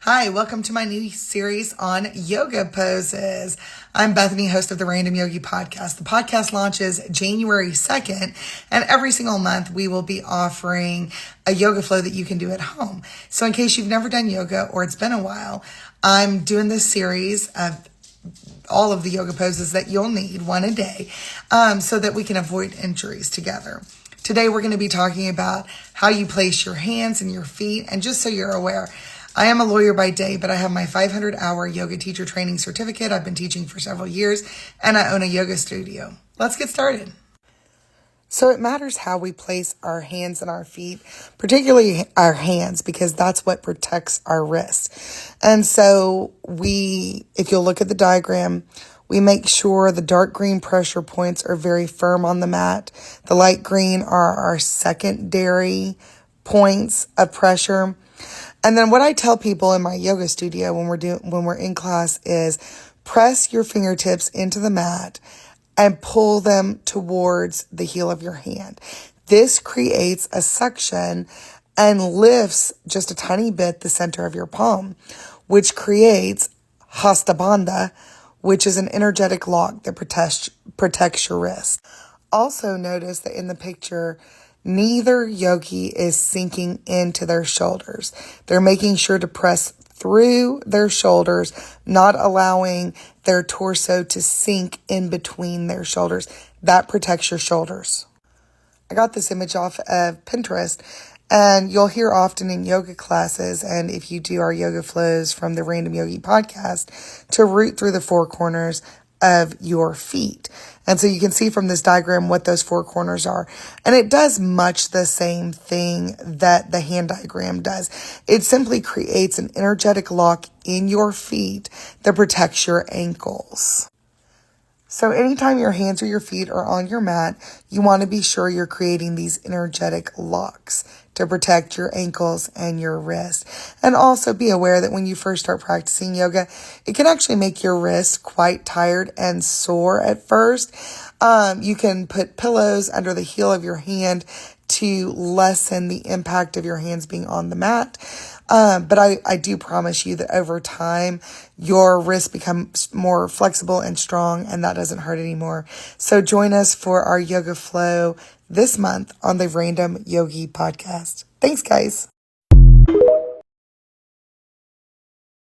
Hi, welcome to my new series on yoga poses. I'm Bethany, host of the Random Yogi podcast. The podcast launches January 2nd, and every single month we will be offering a yoga flow that you can do at home. So in case you've never done yoga or it's been a while, I'm doing this series of all of the yoga poses that you'll need, one a day, so that we can avoid injuries together. Today we're going to be talking about how you place your hands and your feet, and just so you're aware, I am a lawyer by day, but I have my 500-hour yoga teacher training certificate. I've been teaching for several years, and I own a yoga studio. Let's get started. So it matters how we place our hands and our feet, particularly our hands, because that's what protects our wrists. And so if you'll look at the diagram, we make sure the dark green pressure points are very firm on the mat. The light green are our secondary points of pressure. And then what I tell people in my yoga studio when we're in class is press your fingertips into the mat and pull them towards the heel of your hand. This creates a suction and lifts just a tiny bit the center of your palm, which creates Hasta Bandha, which is an energetic lock that protects your wrist. Also notice that in the picture, neither yogi is sinking into their shoulders. They're making sure to press through their shoulders, not allowing their torso to sink in between their shoulders. That protects your shoulders. I got this image off of Pinterest, and you'll hear often in yoga classes, and if you do our yoga flows from the Random Yogi podcast, to root through the four corners of your feet. And so you can see from this diagram what those four corners are. And it does much the same thing that the hand diagram does. It simply creates an energetic lock in your feet that protects your ankles. So anytime your hands or your feet are on your mat, you want to be sure you're creating these energetic locks to protect your ankles and your wrist. And also be aware that when you first start practicing yoga, it can actually make your wrists quite tired and sore at first. You can put pillows under the heel of your hand to lessen the impact of your hands being on the mat. But I do promise you that over time, your wrist becomes more flexible and strong, and that doesn't hurt anymore. So join us for our yoga flow this month on the Random Yogi podcast. Thanks, guys.